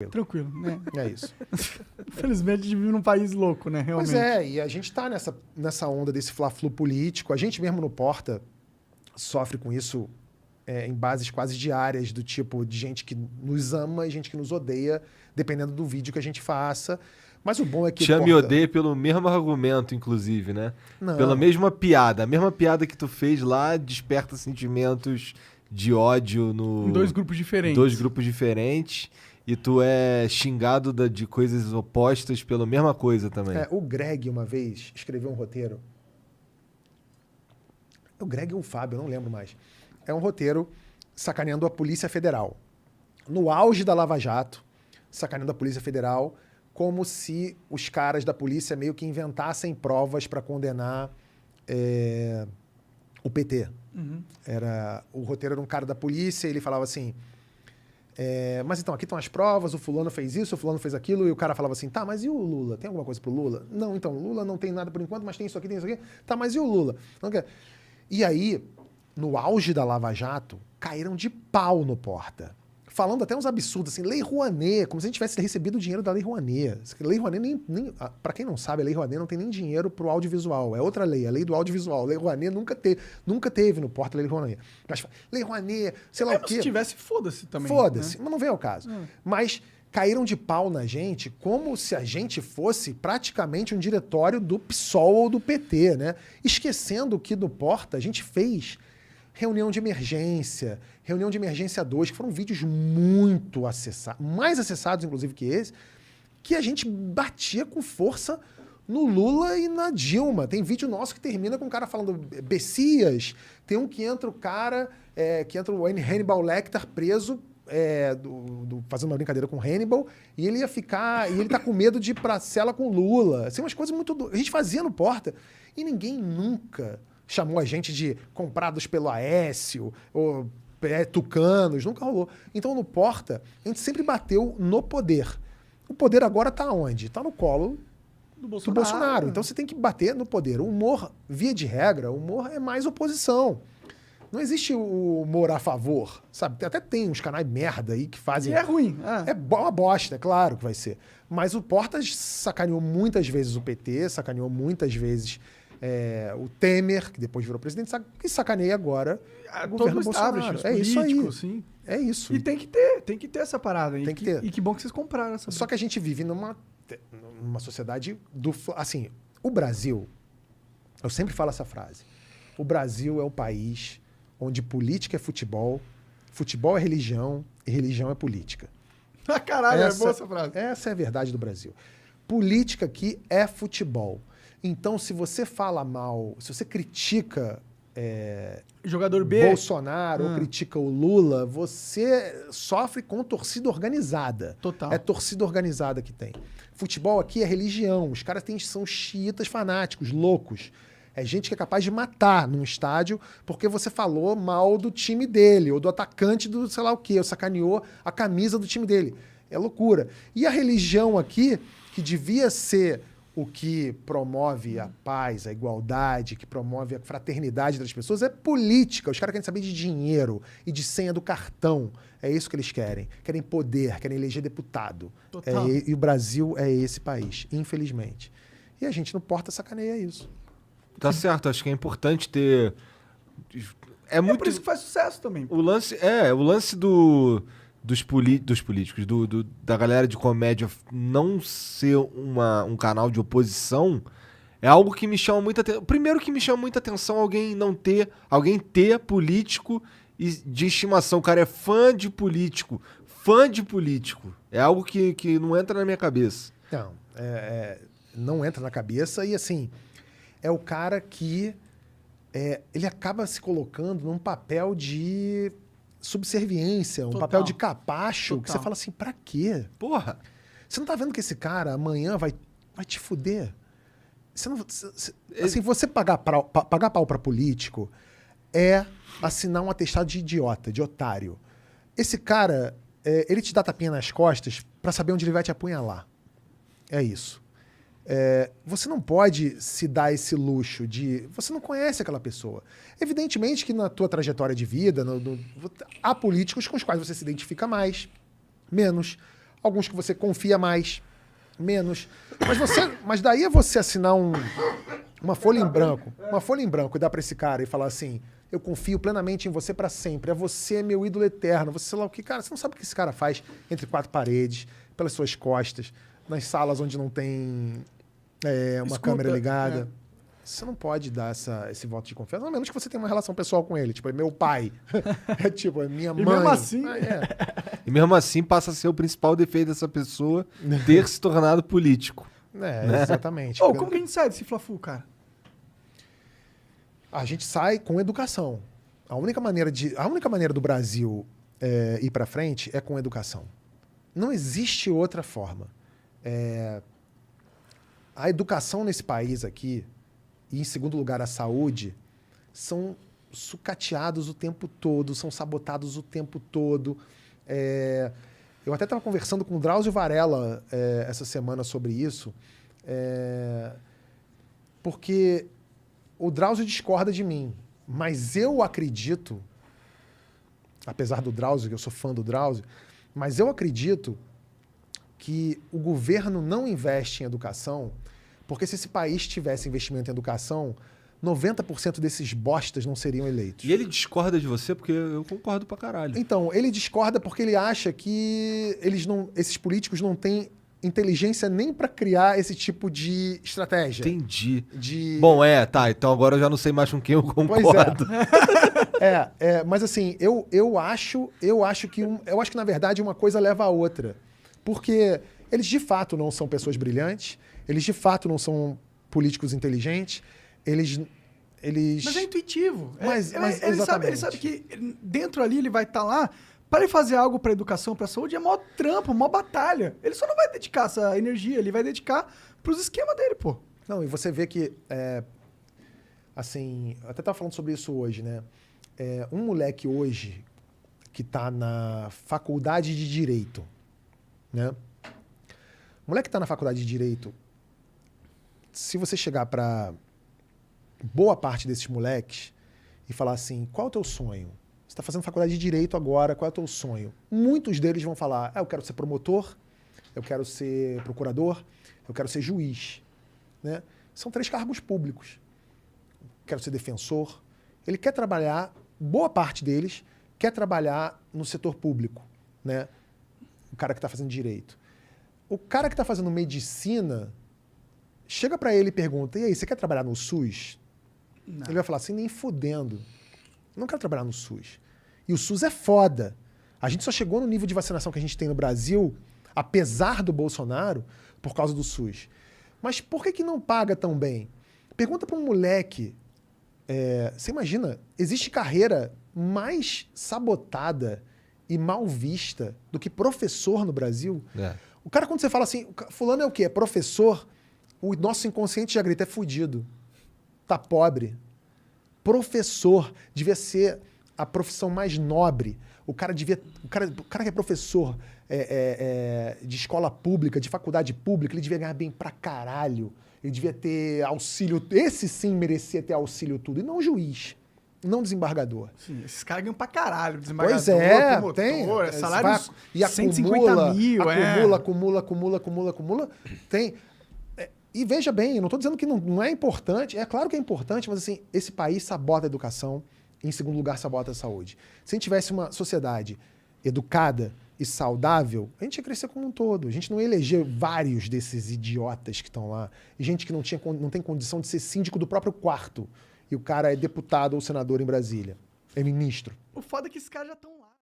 Tranquilo, né? É isso. Infelizmente, a gente vive num país louco, né? Realmente. Pois é, e a gente tá nessa onda desse fla-flu político. A gente mesmo no Porta sofre com isso em bases quase diárias, do tipo de gente que nos ama e gente que nos odeia, dependendo do vídeo que a gente faça. Mas o bom é que Te ama e odeia pelo mesmo argumento, inclusive, né? Não. Pela mesma piada. A mesma piada que tu fez lá desperta sentimentos de ódio Em dois grupos diferentes. E tu é xingado de coisas opostas pela mesma coisa também. O Greg, uma vez, escreveu um roteiro. O Greg ou o Fábio, eu não lembro mais. É um roteiro sacaneando a Polícia Federal. No auge da Lava Jato, sacaneando a Polícia Federal, como se os caras da polícia meio que inventassem provas para condenar o PT. Uhum. O roteiro era um cara da polícia, ele falava assim... mas então, aqui estão as provas, o fulano fez isso, o fulano fez aquilo, e o cara falava assim, tá, mas e o Lula? Tem alguma coisa pro Lula? Não, então, o Lula não tem nada por enquanto, mas tem isso aqui, tem isso aqui. Tá, mas e o Lula? Não quer... E aí, no auge da Lava Jato, caíram de pau no Porta. Falando até uns absurdos, assim, Lei Rouanet, como se a gente tivesse recebido o dinheiro da Lei Rouanet. Lei Rouanet, para quem não sabe, a Lei Rouanet não tem nem dinheiro pro audiovisual. É outra lei, a lei do audiovisual. Lei Rouanet nunca teve no Porta a Lei Rouanet. Mas, Lei Rouanet, sei lá o quê. Se tivesse, foda-se também. Foda-se, né? mas não vem ao caso. Mas caíram de pau na gente como se a gente fosse praticamente um diretório do PSOL ou do PT, né? Esquecendo que no Porta a gente fez reunião de emergência 2, que foram vídeos muito acessados, mais acessados inclusive que esse, que a gente batia com força no Lula e na Dilma. Tem vídeo nosso que termina com o cara falando Bessias, tem um que entra o cara, que entra o Hannibal Lecter preso, fazendo uma brincadeira com o Hannibal, e ele ia ficar, e ele tá com medo de ir pra cela com o Lula. Assim, umas coisas muito... A gente fazia no Porta, e ninguém nunca chamou a gente de comprados pelo Aécio, ou tucanos, nunca rolou. Então, no Porta, a gente sempre bateu no poder. O poder agora tá onde? Tá no colo do Bolsonaro. Então, você tem que bater no poder. O humor, via de regra, o humor é mais oposição. Não existe o humor a favor, sabe? Até tem uns canais merda aí que fazem... E é ruim. É uma bosta, é claro que vai ser. Mas o Porta sacaneou muitas vezes o PT, sacaneou muitas vezes o Temer, que depois virou presidente, e sacaneia agora o governo Bolsonaro. É isso aí. Sim. É isso. E tem que ter essa parada aí. Tem que ter. E que bom que vocês compraram essa. Só que a gente vive numa sociedade assim, o Brasil, eu sempre falo essa frase, o Brasil é o país onde política é futebol, futebol é religião e religião é política. Ah, caralho, é boa essa frase. Essa é a verdade do Brasil. Política aqui é futebol. Então, se você fala mal, se você critica jogador B, Bolsonaro ou critica o Lula, você sofre com torcida organizada. Total. É torcida organizada que tem. Futebol aqui é religião. Os caras são xiitas fanáticos, loucos. É gente que é capaz de matar num estádio porque você falou mal do time dele, ou do atacante do sei lá o quê, ou sacaneou a camisa do time dele. É loucura. E a religião aqui, que devia ser o que promove a paz, a igualdade, que promove a fraternidade das pessoas, é política. Os caras querem saber de dinheiro e de senha do cartão. É isso que eles querem. Querem poder, querem eleger deputado. E o Brasil é esse país, infelizmente. E a gente no Porta sacaneia isso. Tá certo, acho que é importante ter... É por isso que faz sucesso também. O lance dos políticos, da galera de comédia não ser um canal de oposição é algo que me chama muita atenção. Primeiro que me chama muita atenção alguém ter político de estimação. O cara é fã de político. É algo que não entra na minha cabeça. Não, não entra na cabeça e assim, é o cara que ele acaba se colocando num papel de subserviência, um papel de capacho, que você fala assim, pra quê? Porra! Você não tá vendo que esse cara amanhã vai te fuder? Assim, você pagar pau pra político é assinar um atestado de idiota, de otário. Esse cara, ele te dá tapinha nas costas pra saber onde ele vai te apunhalar. É isso. Você não pode se dar esse luxo de... Você não conhece aquela pessoa. Evidentemente que na tua trajetória de vida, há políticos com os quais você se identifica mais, menos. alguns que você confia mais, menos. Mas daí é você assinar uma folha em branco e dar pra esse cara e falar assim, eu confio plenamente em você pra sempre, você é meu ídolo eterno, você sei lá o que. Cara, você não sabe o que esse cara faz entre quatro paredes, pelas suas costas, nas salas onde não tem uma Escuta, câmera ligada. Você não pode dar esse voto de confiança, a menos que você tenha uma relação pessoal com ele. Tipo, é meu pai. É tipo, é minha mãe. E mesmo assim... E mesmo assim passa a ser o principal defeito dessa pessoa ter se tornado político. Exatamente. Ô, como que a gente sai desse Fla-Flu, cara? A gente sai com educação. A única maneira do Brasil ir para frente é com educação. Não existe outra forma. A educação nesse país aqui, e em segundo lugar a saúde, são sucateados o tempo todo, são sabotados o tempo todo. Eu até estava conversando com o Drauzio Varela essa semana sobre isso, porque o Drauzio discorda de mim, mas eu acredito, apesar do Drauzio, que eu sou fã do Drauzio, mas eu acredito que o governo não investe em educação, porque se esse país tivesse investimento em educação, 90% desses bostas não seriam eleitos. E ele discorda de você porque eu concordo pra caralho. Então, ele discorda porque ele acha que esses políticos não têm inteligência nem para criar esse tipo de estratégia. Entendi. Bom, tá. Então agora eu já não sei mais com quem eu concordo. Mas assim, eu acho que na verdade uma coisa leva a outra. Porque eles de fato não são pessoas brilhantes, eles de fato não são políticos inteligentes, eles... Mas é intuitivo. Mas ele sabe que dentro ali ele vai estar lá. Para ele fazer algo para educação, para saúde, é mó trampo, mó batalha. Ele só não vai dedicar essa energia, ele vai dedicar pros esquemas dele, pô. Não, e você vê que, assim, eu até estava falando sobre isso hoje, né? Um moleque hoje que está na faculdade de Direito, né? O moleque que está na faculdade de Direito, se você chegar para boa parte desses moleques e falar assim, qual é o teu sonho? Você está fazendo faculdade de Direito agora, qual é o teu sonho? Muitos deles vão falar, eu quero ser promotor, eu quero ser procurador, eu quero ser juiz. Né? São 3 cargos públicos. Quero ser defensor. Ele quer trabalhar, boa parte deles, quer trabalhar no setor público. Né? O cara que está fazendo Direito. O cara que está fazendo Medicina, chega para ele e pergunta, e aí, você quer trabalhar no SUS? Não. Ele vai falar assim, nem fudendo. Não quero trabalhar no SUS. E o SUS é foda. A gente só chegou no nível de vacinação que a gente tem no Brasil, apesar do Bolsonaro, por causa do SUS. Mas por que não paga tão bem? Pergunta para um moleque. Você imagina, existe carreira mais sabotada e mal vista do que professor no Brasil? O cara, quando você fala assim, fulano é o quê? É professor? O nosso inconsciente já grita, é fudido. Tá pobre. Professor devia ser a profissão mais nobre. O cara que é professor de escola pública, de faculdade pública, ele devia ganhar bem pra caralho. Ele devia ter auxílio. Esse sim merecia ter auxílio tudo. E não juiz. Não desembargador. Sim, esses caras ganham pra caralho. Desembargador, promotor, tem. Salários e 150 mil. Acumula. Tem... E veja bem, eu não estou dizendo que não é importante, é claro que é importante, mas assim, esse país sabota a educação, e em segundo lugar sabota a saúde. Se a gente tivesse uma sociedade educada e saudável, a gente ia crescer como um todo. A gente não ia eleger vários desses idiotas que estão lá, e gente que não tem condição de ser síndico do próprio quarto, e o cara é deputado ou senador em Brasília, é ministro. O foda é que esses caras já estão lá.